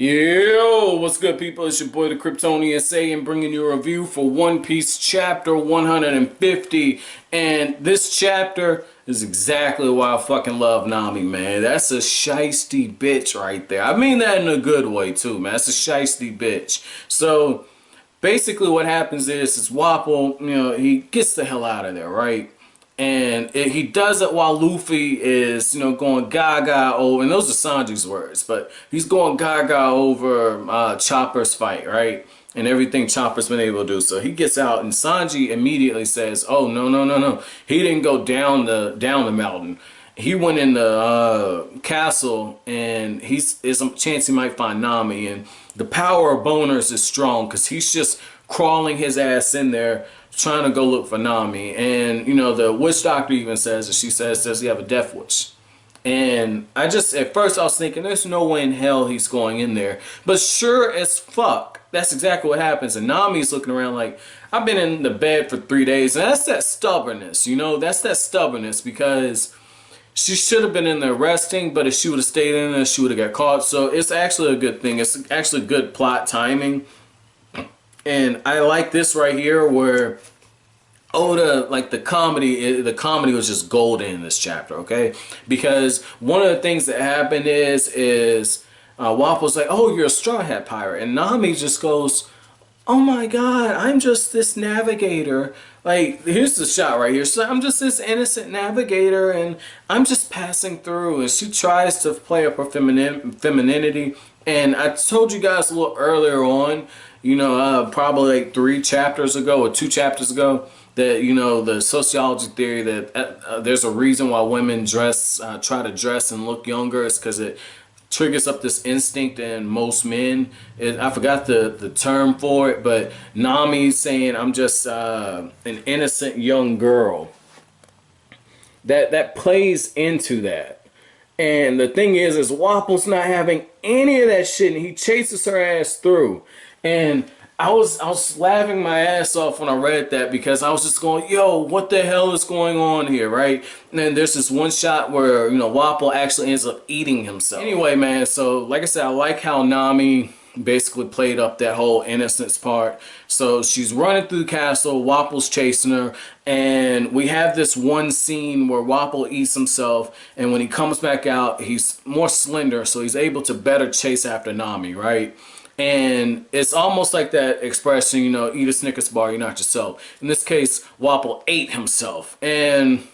Yo, what's good, people? It's your boy the Kryptonian Saiyan bringing you a review for One Piece chapter 150. And this chapter is exactly why I fucking love Nami, man. That's a shiesty bitch right there. I mean that in a good way too, man. That's a shiesty bitch. So basically what happens is Wapol, he gets the hell out of there, right? And he does it while Luffy is, going gaga over, and those are Sanji's words, but he's going gaga over Chopper's fight, right? And everything Chopper's been able to do. So he gets out, and Sanji immediately says, "Oh, no, no, no, no. He didn't go down the mountain. He went in the castle, and there's a chance he might find Nami. And the power of boners is strong because he's just crawling his ass in there, trying to go look for Nami." And the witch doctor even says that she says, "Does he have a death wish?" And at first I was thinking there's no way in hell he's going in there, but sure as fuck that's exactly what happens. And Nami's looking around like, I've been in the bed for 3 days. And that's that stubbornness, that's that stubbornness, because she should have been in there resting, but if she would have stayed in there, she would have got caught. So it's actually a good thing. It's actually good plot timing. And I like this right here where Oda, like the comedy was just golden in this chapter, okay? Because one of the things that happened is Wapol's like, "Oh, you're a Straw Hat Pirate." And Nami just goes, "Oh my God, I'm just this navigator." Like, here's the shot right here. So I'm just this innocent navigator and I'm just passing through. And she tries to play up her femininity. And I told you guys a little earlier on, probably like 3 chapters ago or 2 chapters ago, that the sociology theory that there's a reason why women try to dress and look younger is because it triggers up this instinct in most men. I forgot the term for it, but Nami's saying, "I'm just an innocent young girl." That plays into that. And the thing is Wapol's not having any of that shit, and he chases her ass through. And I was laughing my ass off when I read that, because I was just going, yo, what the hell is going on here, right? And then there's this one shot where, Wapol actually ends up eating himself. Anyway, man, so like I said, I like how Nami basically played up that whole innocence part. So she's running through the castle, Wapol's chasing her, and we have this one scene where Wapol eats himself, and when he comes back out, he's more slender, so he's able to better chase after Nami, right? And it's almost like that expression, eat a Snickers bar, you're not yourself. In this case, Wapol ate himself. And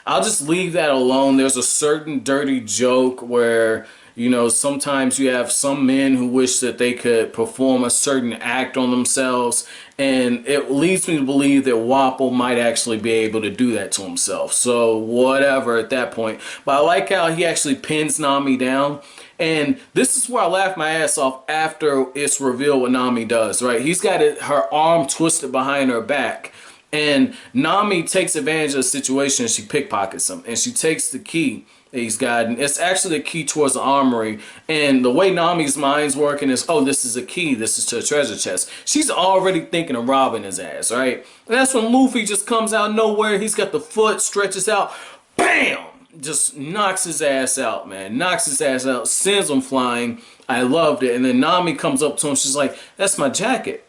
I'll just leave that alone. There's a certain dirty joke where, sometimes you have some men who wish that they could perform a certain act on themselves. And it leads me to believe that Wapol might actually be able to do that to himself. So whatever at that point. But I like how he actually pins Nami down. And this is where I laughed my ass off after it's revealed what Nami does, right? He's got her arm twisted behind her back. And Nami takes advantage of the situation and she pickpockets him. And she takes the key that he's got. And it's actually the key towards the armory. And the way Nami's mind's working is, oh, this is a key. This is to a treasure chest. She's already thinking of robbing his ass, right? And that's when Luffy just comes out of nowhere. He's got the foot, stretches out. Bam! Just knocks his ass out, man. Knocks his ass out, sends him flying. I loved it. And then Nami comes up to him. She's like, "That's my jacket."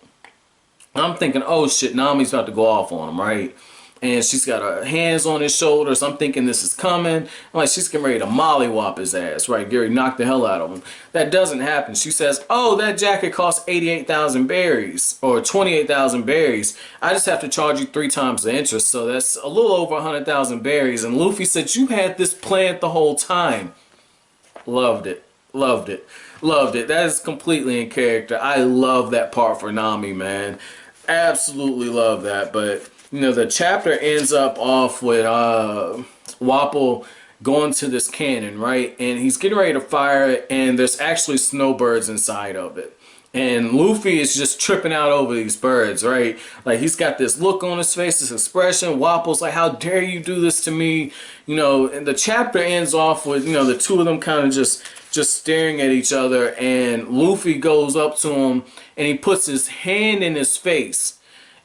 I'm thinking, oh shit, Nami's about to go off on him, right? And she's got her hands on his shoulders. I'm thinking this is coming. I'm like, she's getting ready to mollywop his ass, right? Gary knocked the hell out of him. That doesn't happen. She says, "Oh, that jacket costs 88,000 berries or 28,000 berries. I just have to charge you 3 times the interest. So that's a little over 100,000 berries." And Luffy said, "You had this planned the whole time." Loved it. Loved it. Loved it. That is completely in character. I love that part for Nami, man. Absolutely love that. But the chapter ends up off with Wapol going to this cannon, right? And he's getting ready to fire it, and there's actually snowbirds inside of it. And Luffy is just tripping out over these birds, right? Like, he's got this look on his face, this expression. Wapol's like, "How dare you do this to me?" And the chapter ends off with, the two of them kind of just staring at each other. And Luffy goes up to him, and he puts his hand in his face.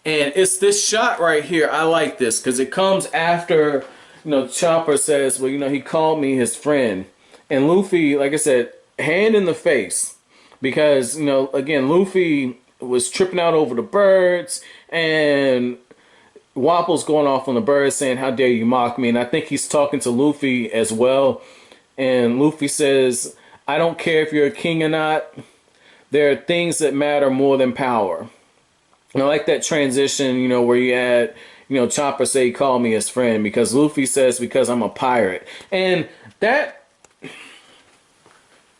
And it's this shot right here. I like this because it comes after, Chopper says, well, he called me his friend. And Luffy, like I said, hand in the face. because, you know, again, Luffy was tripping out over the birds, and Wapol's going off on the birds saying, "How dare you mock me?" And I think he's talking to Luffy as well. And Luffy says, "I don't care if you're a king or not. There are things that matter more than power." And I like that transition, you know, where you had, you know, Chopper say, "Call me his friend," because Luffy says, "Because I'm a pirate." And that,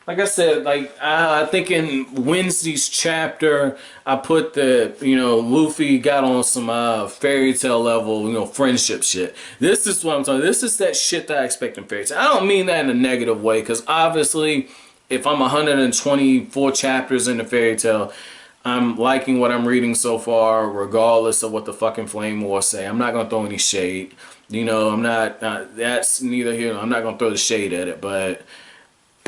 like I said, like I think in Wednesday's chapter, I put that, you know, Luffy got on some fairy tale level, you know, friendship shit. This is what I'm talking. This is that shit that I expect in fairy tale. I don't mean that in a negative way, because obviously, if I'm 124 chapters in the fairy tale, I'm liking what I'm reading so far, regardless of what the fucking Flame Wars say. I'm not gonna throw any shade. You know, I'm not. That's neither here. I'm not gonna throw the shade at it, but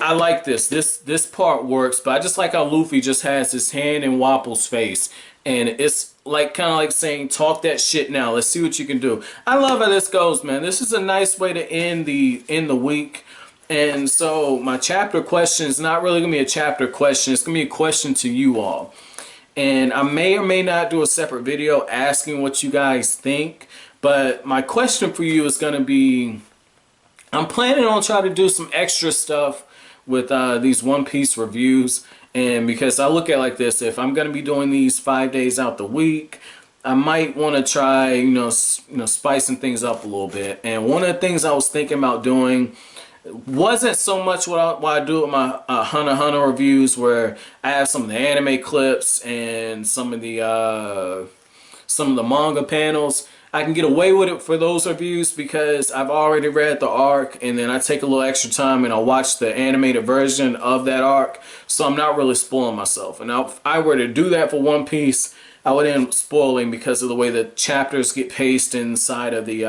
I like this. This part works, but I just like how Luffy just has his hand in Wapol's face, and it's like kind of like saying, "Talk that shit now. Let's see what you can do." I love how this goes, man. This is a nice way to end the week. And so my chapter question is not really gonna be a chapter question. It's gonna be a question to you all, and I may or may not do a separate video asking what you guys think. But my question for you is gonna be, I'm planning on trying to do some extra stuff with these One Piece reviews, and because I look at it like this, if I'm going to be doing these 5 days out the week, I might want to try, spicing things up a little bit. And one of the things I was thinking about doing wasn't so much what I do with my Hunter x Hunter reviews, where I have some of the anime clips and some of the manga panels. I can get away with it for those reviews because I've already read the arc, and then I take a little extra time and I'll watch the animated version of that arc, so I'm not really spoiling myself. And if I were to do that for One Piece, I would end up spoiling because of the way the chapters get paced inside of the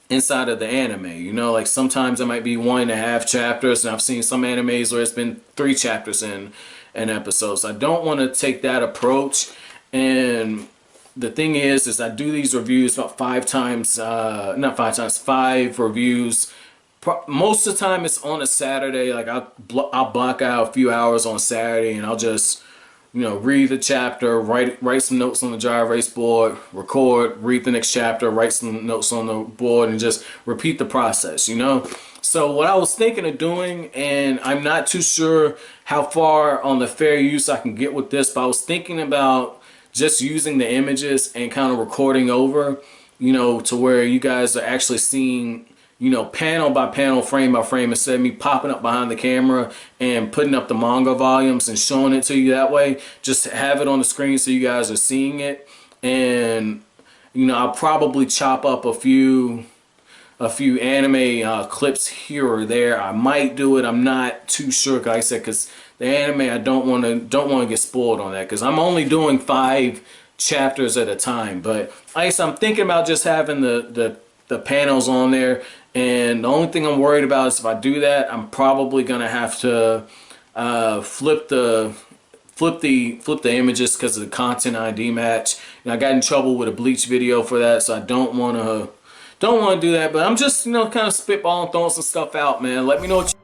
anime. You know, like sometimes it might be 1.5 chapters, and I've seen some animes where it's been 3 chapters in an episode. So I don't want to take that approach. And the thing is I do these reviews about 5 times, not 5 times, 5 reviews. Most of the time it's on a Saturday. Like I'll block out a few hours on Saturday, and I'll just, read the chapter, write some notes on the dry erase board, record, read the next chapter, write some notes on the board, and just repeat the process, So what I was thinking of doing, and I'm not too sure how far on the fair use I can get with this, but I was thinking about just using the images and kind of recording over, to where you guys are actually seeing, panel by panel, frame by frame, instead of me popping up behind the camera and putting up the manga volumes and showing it to you that way. Just have it on the screen so you guys are seeing it. And, I'll probably chop up a few anime clips here or there. I might do it. I'm not too sure, like I said, because the anime, I don't want to get spoiled on that, because I'm only doing 5 chapters at a time. But like I said, I'm thinking about just having the panels on there. And the only thing I'm worried about is if I do that, I'm probably gonna have to flip the images because of the content ID match. And I got in trouble with a Bleach video for that, so I don't want to do that. But I'm just kind of spitballing, throwing some stuff out, man. Let me know what you